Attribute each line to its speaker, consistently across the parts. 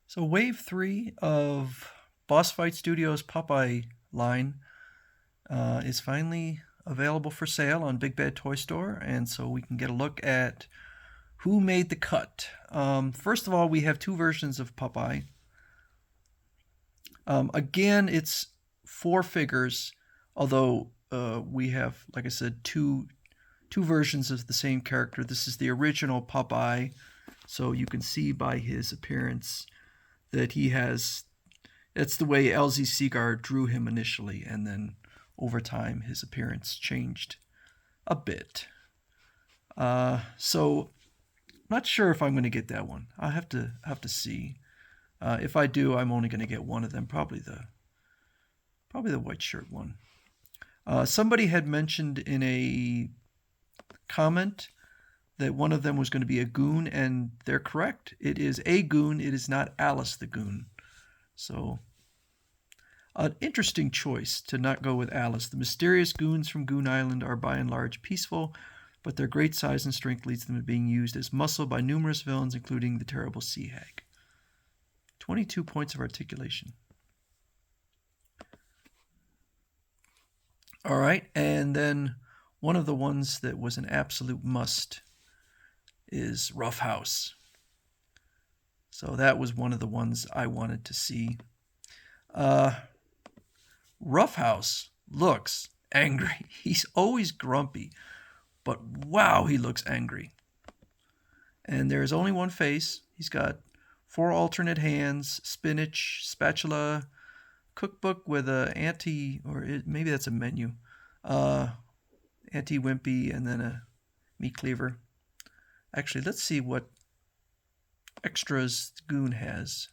Speaker 1: So Wave 3 of Boss Fight Studios' Popeye line is finally available for sale on Big Bad Toy Store, and so we can get a look at who made the cut. First of all, we have two versions of Popeye. Again, it's four figures, although we have, like I said, two versions of the same character. This is the original Popeye, so you can see by his appearance that he has. It's the way LZ Seagar drew him initially, and then over time his appearance changed a bit. So not sure if I'm going to get that one. I have to see. If I do, I'm only going to get one of them, probably the white shirt one. Somebody had mentioned in a comment that one of them was going to be a goon, and they're correct. It is a goon. It is not Alice the Goon. So, an interesting choice to not go with Alice. The mysterious goons from Goon Island are by and large peaceful, but their great size and strength leads them to being used as muscle by numerous villains, including the terrible Sea Hag. 22 points of articulation. All right, and then one of the ones that was an absolute must is Rough House. So that was one of the ones I wanted to see. Rough House looks angry. He's always grumpy, but wow, he looks angry. And there's only one face. He's got four alternate hands, spinach, spatula, cookbook with a maybe that's a menu, anti-wimpy, and then a meat cleaver. Actually, let's see what extras Goon has.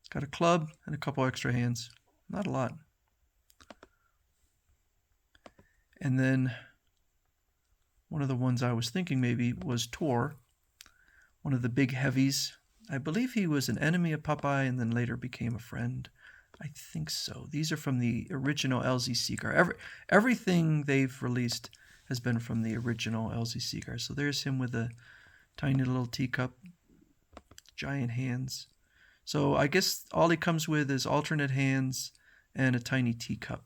Speaker 1: It's got a club and a couple extra hands. Not a lot. And then one of the ones I was thinking maybe was Tor, one of the big heavies. I believe he was an enemy of Popeye and then later became a friend. I think so. These are from the original LZ Seagar. Everything they've released has been from the original LZ Seagar. So there's him with a tiny little teacup, giant hands. So I guess all he comes with is alternate hands and a tiny teacup.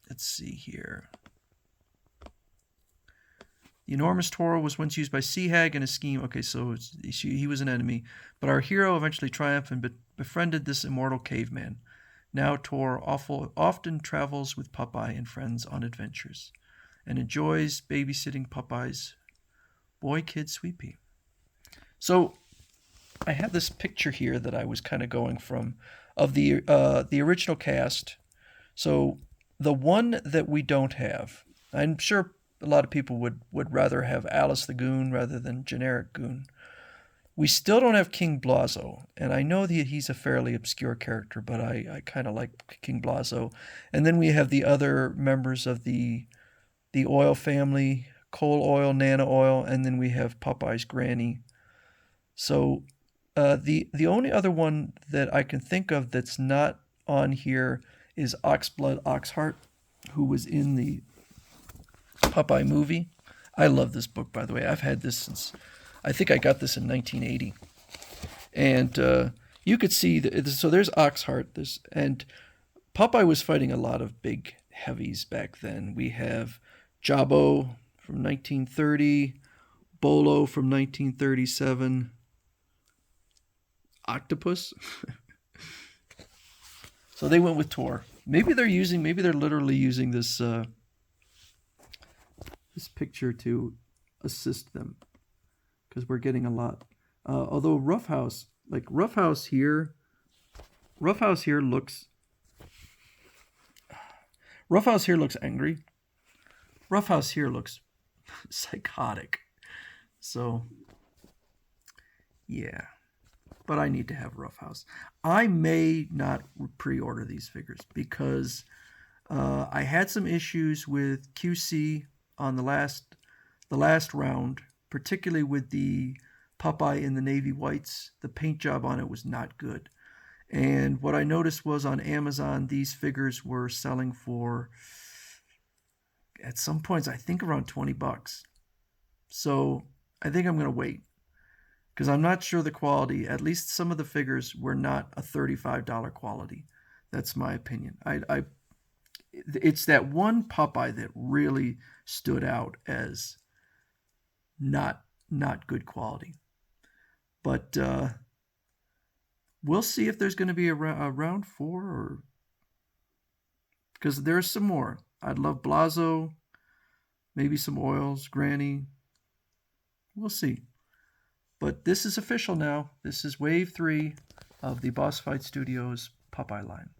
Speaker 1: Let's see here. The enormous Toro was once used by Sea Hag in a scheme. Okay, so he was an enemy. But our hero eventually triumphed and befriended this immortal caveman. Now Tor often travels with Popeye and friends on adventures and enjoys babysitting Popeye's boy kid Sweet Pea. So I have this picture here that I was kind of going from of the original cast. So the one that we don't have, I'm sure a lot of people would rather have Alice the Goon rather than generic Goon. We still don't have King Blazo, and I know that he's a fairly obscure character, but I kind of like King Blazo. And then we have the other members of the oil family, Coal Oil, Nana Oil, and then we have Popeye's Granny. So the only other one that I can think of that's not on here is Oxblood Oxheart, who was in the Popeye movie. I love this book, by the way. I've had this since, I think I got this in 1980. And you could see, so there's Oxheart, and Popeye was fighting a lot of big heavies back then. We have Jabbo from 1930, Bolo from 1937, Octopus. So they went with Tor. Maybe they're literally using this picture to assist them, because we're getting a lot. Although Rough House here looks angry. Rough House here looks psychotic. So yeah, but I need to have Rough House. I may not pre-order these figures because I had some issues with QC on the last round, particularly with the Popeye in the navy whites. The paint job on it was not good. And what I noticed was on Amazon, these figures were selling for at some points, I think around $20. So I think I'm going to wait because I'm not sure the quality. At least some of the figures were not a $35 quality. That's my opinion. It's that one Popeye that really stood out as not good quality. But we'll see if there's going to be a round four, or because there's some more. I'd love Blazo, maybe some oils, Granny. We'll see. But this is official now. This is wave 3 of the Boss Fight Studios Popeye line.